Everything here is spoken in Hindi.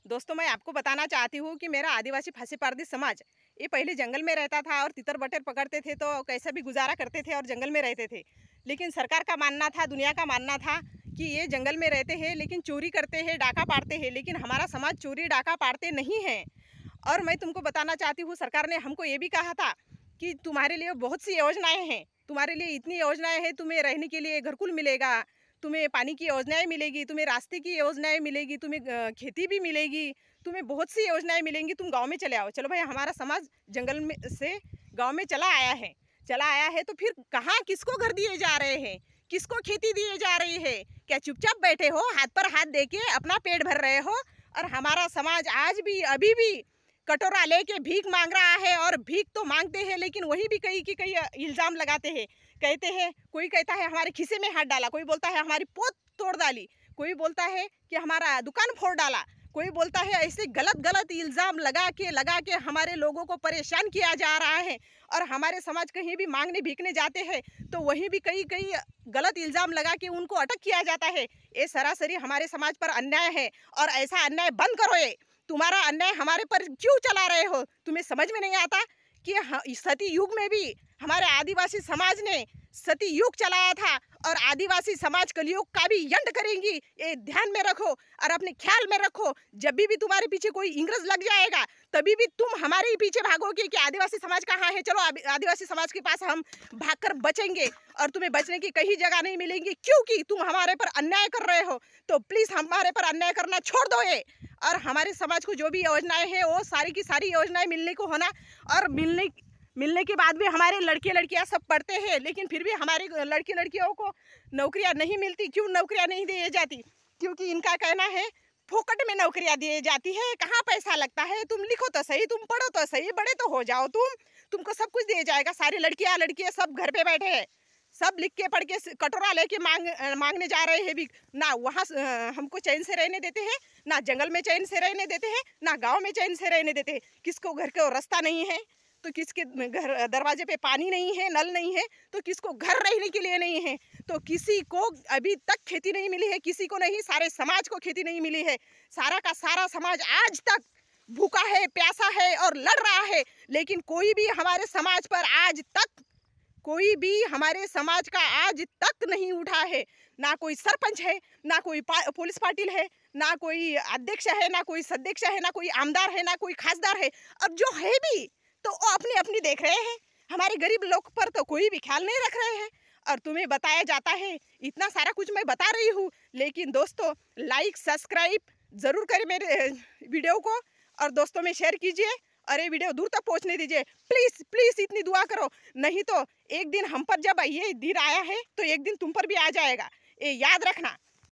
दोस्तों, मैं आपको बताना चाहती हूँ कि मेरा आदिवासी फांसी पारदी समाज ये पहले जंगल में रहता था और तितर बटर पकड़ते थे तो कैसे भी गुजारा करते थे और जंगल में रहते थे। लेकिन सरकार का मानना था, दुनिया का मानना था कि ये जंगल में रहते हैं लेकिन चोरी करते हैं, डाका पाड़ते हैं। लेकिन हमारा समाज चोरी डाका पाड़ते नहीं है। और मैं तुमको बताना चाहती हूँ, सरकार ने हमको ये भी कहा था कि तुम्हारे लिए बहुत सी योजनाएं हैं, तुम्हारे लिए इतनी योजनाएं हैं, तुम्हें रहने के लिए घरकुल मिलेगा, तुम्हें पानी की योजनाएं मिलेगी, तुम्हें रास्ते की योजनाएं मिलेगी, तुम्हें खेती भी मिलेगी, तुम्हें बहुत सी योजनाएं मिलेंगी, तुम गांव में चले आओ। चलो भाई, हमारा समाज जंगल में से गांव में चला आया है तो फिर कहाँ किसको घर दिए जा रहे हैं, किसको खेती दिए जा रही है? क्या चुपचाप बैठे हो, हाथ पर हाथ दे के अपना पेट भर रहे हो? और हमारा समाज आज भी अभी भी कटोरा लेके भीख मांग रहा है। और भीख तो मांगते हैं लेकिन वही भी कई की कई इल्ज़ाम लगाते हैं। कहते हैं, कोई कहता है हमारे खिसे में हाथ डाला, कोई बोलता है हमारी पोत तोड़ डाली, कोई बोलता है कि हमारा दुकान फोड़ डाला, कोई बोलता है ऐसे गलत गलत इल्ज़ाम लगा के हमारे लोगों को परेशान किया जा रहा है। और हमारे समाज कहीं भी मांगने भीखने जाते हैं तो वहीं भी कई कई गलत इल्ज़ाम लगा के उनको अटक किया जाता है। ये सरासरी हमारे समाज पर अन्याय है और ऐसा अन्याय बंद करो। ये तुम्हारा अन्याय हमारे पर क्यों चला रहे हो? तुम्हें समझ में नहीं आता कि सती युग में भी हमारे आदिवासी समाज ने सती युग चलाया था और आदिवासी समाज कलयुग का भी यंड करेंगी। ये ध्यान में रखो और अपने ख्याल में रखो। जब भी तुम्हारे पीछे कोई इंग्रज लग जाएगा तभी भी तुम हमारे ही पीछे भागोगे कि आदिवासी समाज कहाँ है, चलो आदिवासी समाज के पास हम भागकर बचेंगे। और तुम्हें बचने की कहीं जगह नहीं मिलेंगी क्योंकि तुम हमारे पर अन्याय कर रहे हो। तो प्लीज़ हमारे पर अन्याय करना छोड़ दो ये। और हमारे समाज को जो भी योजनाएं हैं वो सारी की सारी योजनाएं मिलने को होना। और मिलने के बाद भी हमारे लड़के लड़कियां सब पढ़ते हैं लेकिन फिर भी हमारे लड़के लड़कियों को नौकरियां नहीं मिलती। क्यों नौकरियां नहीं दी जाती? क्योंकि इनका कहना है फोकट में नौकरियां दी जाती है, कहाँ पैसा लगता है। तुम लिखो तो सही, तुम पढ़ो तो सही, बड़े तो हो जाओ, तुमको सब कुछ दिया जाएगा। सारी लड़कियां सब घर पे बैठे हैं, सब लिख के पढ़ के कटोरा लेके मांगने जा रहे हैं भी। ना वहाँ हमको चैन से रहने देते हैं, ना जंगल में चैन से रहने देते हैं, ना गांव में चैन से रहने देते हैं। किसको घर का रास्ता नहीं है तो किसके घर दरवाजे पे पानी नहीं है, नल नहीं है, तो किसको घर रहने के लिए नहीं है। तो किसी को अभी तक खेती नहीं मिली है, किसी को नहीं, सारे समाज को खेती नहीं मिली है। सारा का सारा समाज आज तक भूखा है, प्यासा है और लड़ रहा है। लेकिन कोई भी हमारे समाज का आज तक नहीं उठा है। ना कोई सरपंच है, ना कोई पुलिस पाटिल है, ना कोई अध्यक्ष है, ना कोई सदस्य है, ना कोई आमदार है, ना कोई खासदार है। अब जो है भी तो वो अपनी अपनी देख रहे हैं, हमारे गरीब लोग पर तो कोई भी ख्याल नहीं रख रहे हैं। और तुम्हें बताया जाता है, इतना सारा कुछ मैं बता रही हूँ, लेकिन दोस्तों लाइक सब्सक्राइब ज़रूर करें मेरे वीडियो को और दोस्तों में शेयर कीजिए और ये वीडियो दूर तक पहुँचने दीजिए। प्लीज़ प्लीज़ इतनी दुआ करो, नहीं तो एक दिन हम पर जब ये दिन आया है तो एक दिन तुम पर भी आ जाएगा। ये याद रखना।